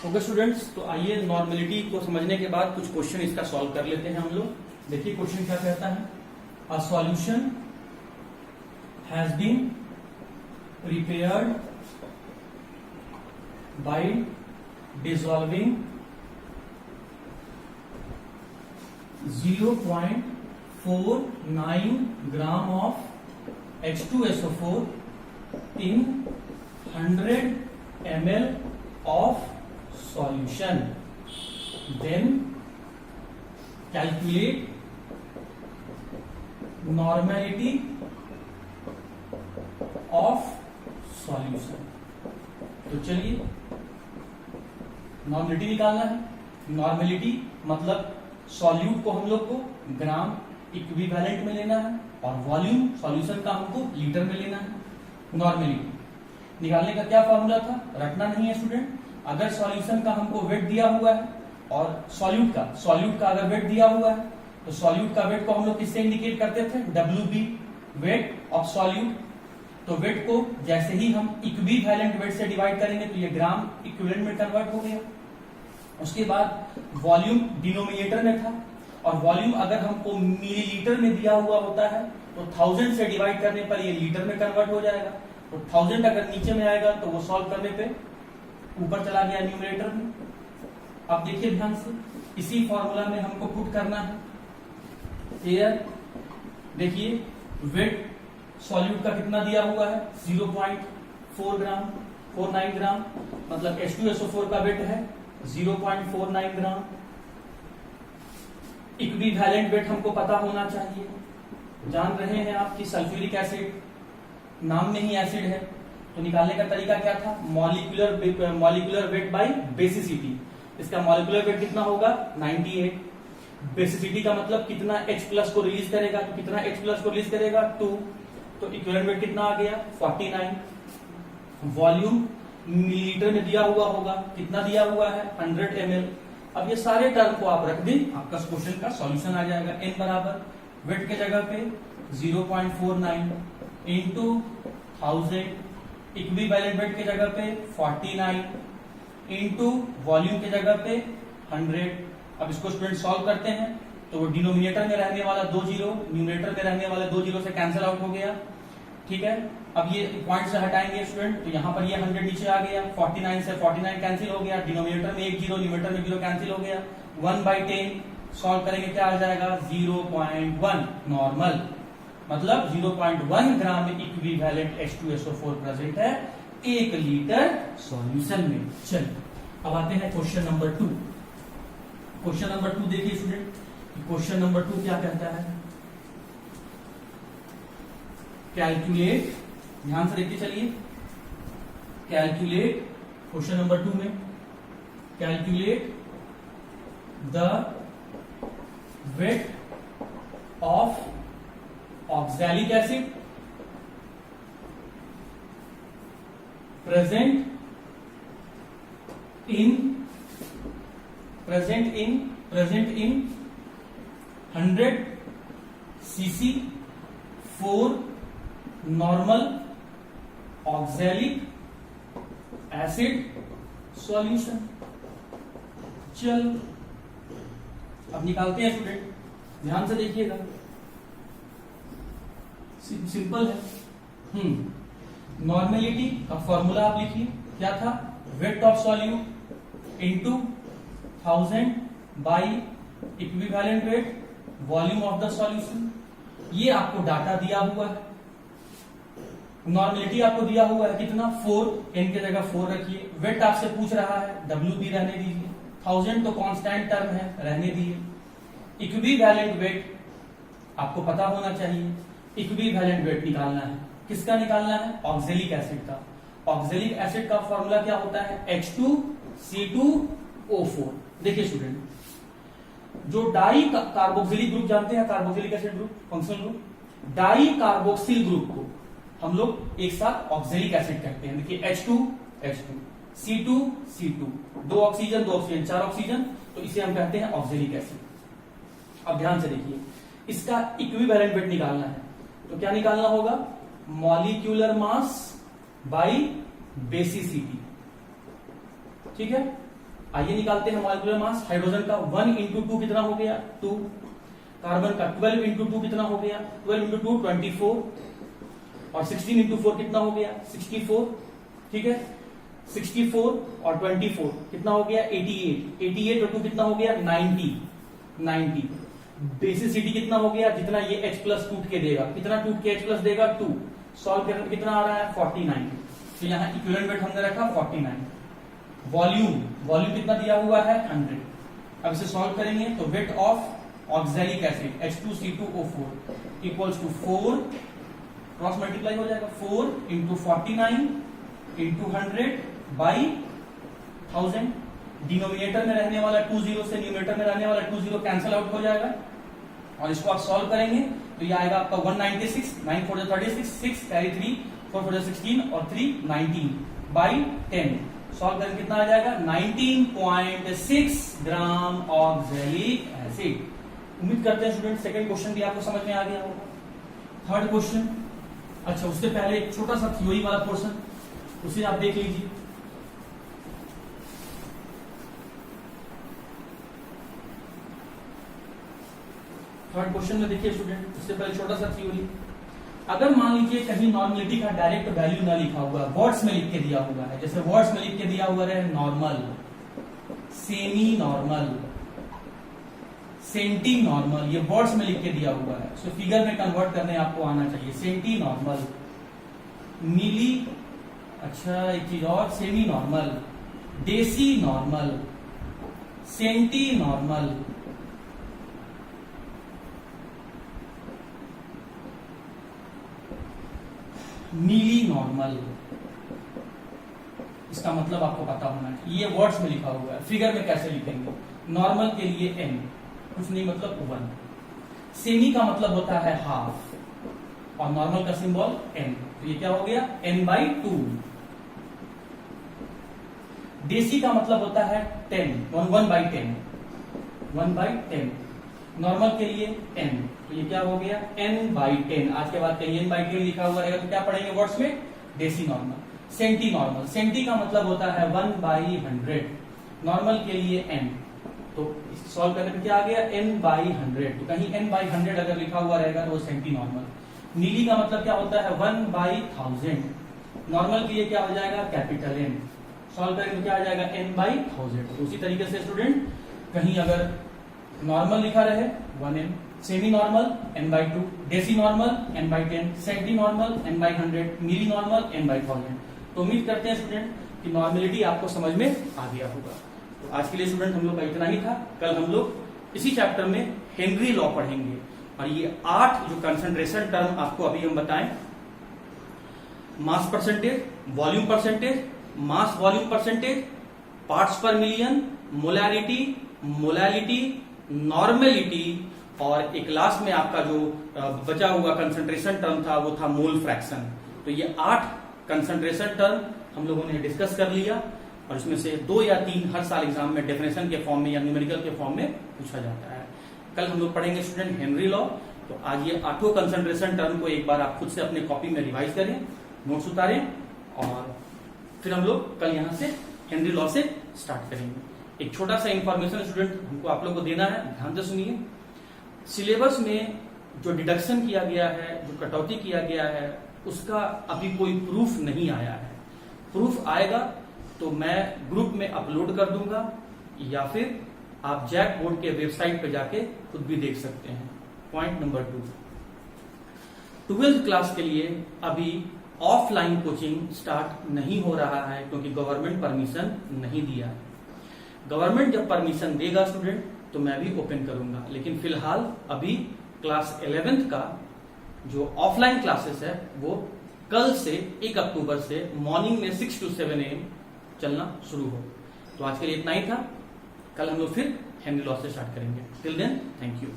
Okay students, तो आइए normality को समझने के बाद कुछ क्वेश्चन इसका सॉल्व कर लेते हैं हम लोग। देखिए क्वेश्चन क्या कहता है। A solution has been prepared by dissolving 0.49 gram of H2SO4 in 100 ml of solution. Then calculate normality of solution. तो चलिए नॉर्मेलिटी निकालना है। नॉर्मेलिटी मतलब सॉल्यूट को हम लोग को ग्राम इक्विवेलेंट में लेना है और वॉल्यूम सॉल्यूशन का हमको लीटर में लेना है। नॉर्मेलिटी निकालने का क्या फॉर्मूला था, रखना नहीं है स्टूडेंट। अगर सॉल्यूशन का हमको वेट दिया हुआ है और सॉल्यूट का अगर वेट दिया हुआ है तो सॉल्यूट का वेट को हम लोग किससे इंडिकेट करते थे, WB, वेट ऑफ सॉल्यूट। तो वेट को जैसे ही हम इक्विवेलेंट वेट से डिवाइड करेंगे तो ये ग्राम इक्विवेलेंट में कन्वर्ट हो गया। उसके बाद वॉल्यूम डिनोमिनेटर में था और वॉल्यूम अगर हमको मिलीलीटर में दिया हुआ होता है तो 1000 से डिवाइड करने पर ये लीटर में कन्वर्ट हो जाएगा। तो 1000 अगर नीचे में आएगा तो वो सॉल्व करने पे ऊपर चला गया न्यूमरेटर में। अब देखिए ध्यान से, इसी फॉर्मूला में हमको पुट करना है। क्लियर? देखिए वेट सॉल्यूट का कितना दिया हुआ है, 0.49 ग्राम, मतलब H2SO4 का वेट है 0.49 ग्राम। इक्विवेलेंट वेट हमको पता होना चाहिए। जान रहे हैं आप कि सल्फ्यूरिक एसिड नाम में ही एसिड है, तो निकालने का तरीका क्या था, मॉलिक्यूलर वेट बाय बेसिसिटी। इसका मॉलिक्यूलर वेट कितना होगा, 98। बेसिसिटी का मतलब कितना H प्लस को रिलीज करेगा, तो कितना H प्लस को रिलीज करेगा, 2। तो इक्विवेलेंट वेट कितना आ गया, 49। वॉल्यूम मिलीलीटर में दिया हुआ होगा, कितना दिया हुआ है, 100 ml। अब ये सारे टर्म को आप रख दें, आपका क्वेश्चन का सॉल्यूशन आ जाएगा। n बराबर वेट के जगह पे 0.49 इंटू 1000, इक्विवेलेंट वेट के जगह पे 49 इंटू वॉल्यूम के जगह पे 100। अब इसको स्टूडेंट सॉल्व करते हैं तो वो डिनोमिनेटर में रहने वाला 2 जीरो, न्यूमरेटर में रहने वाले 2 जीरो से कैंसिल आउट हो गया। ठीक है, अब ये पॉइंट से हटाएंगे स्टूडेंट तो यहाँ पर ये 100 नीचे आ गया, 49 से 49 कैंसिल हो गया, डिनोमिनेटर में 1 जीरो, न्यूमरेटर में 0 कैंसिल हो गया। 1/10 सॉल्व करेंगे क्या आ जाएगा, 0.1 नॉर्मल, मतलब 0.1 ग्राम इक्विवेलेंट H2SO4 प्रेजेंट है 1 लीटर सॉल्यूशन में। चलिए अब आते हैं क्वेश्चन नंबर 2। क्वेश्चन नंबर 2 देखिए स्टूडेंट, क्वेश्चन नंबर 2 क्या कहता है, कैलकुलेट, ध्यान से देखते चलिए, कैलकुलेट क्वेश्चन नंबर 2 में calculate the wait of oxalic acid present in 100 cc for normal oxalic acid solution। चल अब निकालते हैं स्टूडेंट, ध्यान से देखिएगा, सिंपल है। नॉर्मेलिटी का फॉर्मूला आप लिखिए, क्या था, weight of solute into 1000 by equivalent weight volume of the solution. ये आपको डाटा दिया हुआ है। नॉर्मेलिटी आपको दिया हुआ है कितना, 4, n के जगह 4 रखिए। वेट आपसे पूछ रहा है, WB रहने दीजिए, 1000 तो कांस्टेंट टर्म है, रहने दीजिए। इक्विवेलेंट वेट आपको पता होना चाहिए, इक्विवेलेंट वेट निकालना है, किसका निकालना है, ऑक्सैलिक एसिड का। ऑक्सैलिक एसिड का फॉर्मूला क्या होता है, H2C2O4। देखिए स्टूडेंट, जो डाई कार्बोक्सिलिक ग्रुप जानते हैं, carboxylic acid group, functional group, di carboxyl group को हम लोग एक साथ ऑक्सैलिक एसिड कहते हैं। देखिए H2 C2 C2, 2 oxygen 2 oxygen 4 oxygen, तो इसे हम कहते हैं ऑक्सैलिक एसिड। अब ध्यान से देखिए, इसका इक्विवेलेंट वेट निकालना है तो क्या निकालना होगा, मॉलिक्यूलर मास बाई बेसिसिटी। ठीक है, आइए निकालते हैं मॉलिक्यूलर मास हाइड्रोजन का। 1 इंटू 2 कितना हो गया 2। कार्बन का 12 इंटू 2 कितना हो गया 12 इंटू 2 24 और 16 इंटू 4 कितना हो गया 64। ठीक है 64 और 24 कितना हो गया 88। 88 और 2 कितना हो गया 90। बेसिसिटी कितना हो गया जितना ये H प्लस टूट के देगा, कितना टूट के H प्लस देगा 2। सॉल्व करने पे कितना आ रहा है 49। तो यहाँ इक्विवेलेंट वेट हमने रखा 49। वॉल्यूम कितना दिया हुआ है 100। अब इसे सॉल्व करेंगे तो weight of oxalic acid H2C2O4 equals to 4 cross multiply हो जाएगा 4 इंटू 49 इंटू 100 बाई 1000। डिनोमिनेटर में रहने वाला 20 से न्यूमरेटर में रहने वाला 20 कैंसिल आउट हो जाएगा और इसको आप सॉल्व करेंगे तो ये आएगा आपका 196 9 4 36 6 कैरी 3 4 4 16 और 3 19 बाई 10। सॉल्व करके कितना आ जाएगा 19.6 ग्राम ऑक्सैलिक एसिड। उम्मीद करते हैं स्टूडेंट सेकंड क्वेश्चन भी आपको समझ में आ गया होगा। थर्ड क्वेश्चन, अच्छा उससे पहले एक छोटा सा थ्योरी वाला पोर्शन उसे आप देख लीजिए। थर्ड क्वेश्चन में देखिए स्टूडेंट, उससे पहले छोटा सा थ्योरी। अगर मान लीजिए कहीं नॉर्मलिटी का डायरेक्ट वैल्यू ना लिखा हुआ, वर्ड्स में लिख के दिया हुआ है, जैसे वर्ड्स में लिख के दिया हुआ है normal, semi normal, centi normal, ये वर्ड्स में लिख के दिया हुआ है। सो फिगर में कन्वर्ट करने आपको आना चाहिए। सेंटी नॉर्मल, मिली, अच्छा एक चीज और, semi normal, deci normal, centi normal, milli normal, इसका मतलब आपको पता होना है। ये वर्ड्स में लिखा हुआ है, फिगर में कैसे लिखेंगे। नॉर्मल के लिए n, कुछ नहीं मतलब 1। सेमी का मतलब होता है हाफ और नॉर्मल का सिंबल n, तो ये क्या हो गया n/2। डेसी का मतलब होता है 10, 1/10, 1/10। नॉर्मल के लिए n, तो ये क्या हो गया n/10। आज के बाद कहीं n/10 लिखा हुआ रहेगा तो क्या पढ़ेंगे वर्ड्स में, deci normal. Centi normal, centi का मतलब होता है 1/100। नॉर्मल के लिए n, तो सॉल्व करने पे क्या आ गया n/100। तो कहीं n/100 अगर लिखा हुआ रहेगा तो वो सेंटी नॉर्मल। मिली का मतलब क्या होता है 1/1000। नॉर्मल के लिए क्या हो जाएगा कैपिटल N। सॉल्व करेंगे तो क्या आ जाएगा n/1000। तो उसी तरीके से स्टूडेंट कहीं अगर नॉर्मल लिखा रहे 1n, semi normal n/2, deci normal n/10, centi normal n/100, milli normal n/1000। तो उम्मीद करते हैं स्टूडेंट कि नॉर्मलिटी आपको समझ में आ गया होगा। तो आज के लिए स्टूडेंट हम लोग का इतना ही था। कल हम लोग इसी चैप्टर में हेनरी लॉ पढ़ेंगे और ये 8 जो कंसंट्रेशन टर्म आपको अभी हम बताएं, mass percentage, volume percentage, mass volume percentage, parts पर मिलियन, मोलैरिटी, मोलैलिटी, नॉर्मेलिटी और एक लास्ट में आपका जो बचा हुआ कंसंट्रेशन टर्म था वो था मोल फ्रैक्शन। तो ये 8 कंसंट्रेशन टर्म हम लोगों ने डिस्कस कर लिया और इसमें से 2 या 3 हर साल एग्जाम में डेफिनेशन के फॉर्म में या न्यूमेरिकल के फॉर्म में पूछा जाता है। कल हम लोग पढ़ेंगे स्टूडेंट हेनरी लॉ। तो आज ये 8 कंसंट्रेशन टर्म को एक बार आप खुद से अपने कॉपी में रिवाइज करें, नोट्स उतारें और फिर हम लोग कल यहां से हेनरी लॉ से स्टार्ट करेंगे। एक छोटा सा इंफॉर्मेशन स्टूडेंट हमको आप लोग को देना है, ध्यान से सुनिए। सिलेबस में जो डिडक्शन किया गया है, जो कटौती किया गया है, उसका अभी कोई प्रूफ नहीं आया है। प्रूफ आएगा तो मैं ग्रुप में अपलोड कर दूंगा या फिर आप जैक बोर्ड के वेबसाइट पे जाके खुद भी देख सकते हैं। पॉइंट नंबर 2, 12th क्लास के लिए अभी ऑफलाइन कोचिंग स्टार्ट नहीं हो रहा है क्योंकि गवर्नमेंट परमिशन नहीं दिया है। गवर्नमेंट जब परमिशन देगा स्टूडेंट तो मैं भी ओपन करूंगा, लेकिन फिलहाल अभी क्लास 11th का जो ऑफलाइन क्लासेस है वो कल से 1 अक्टूबर से मॉर्निंग में 6 to 7 AM चलना शुरू हो। तो आज के लिए इतना ही था। कल हम लोग फिर हेनरी लॉ से स्टार्ट करेंगे। Till then thank you.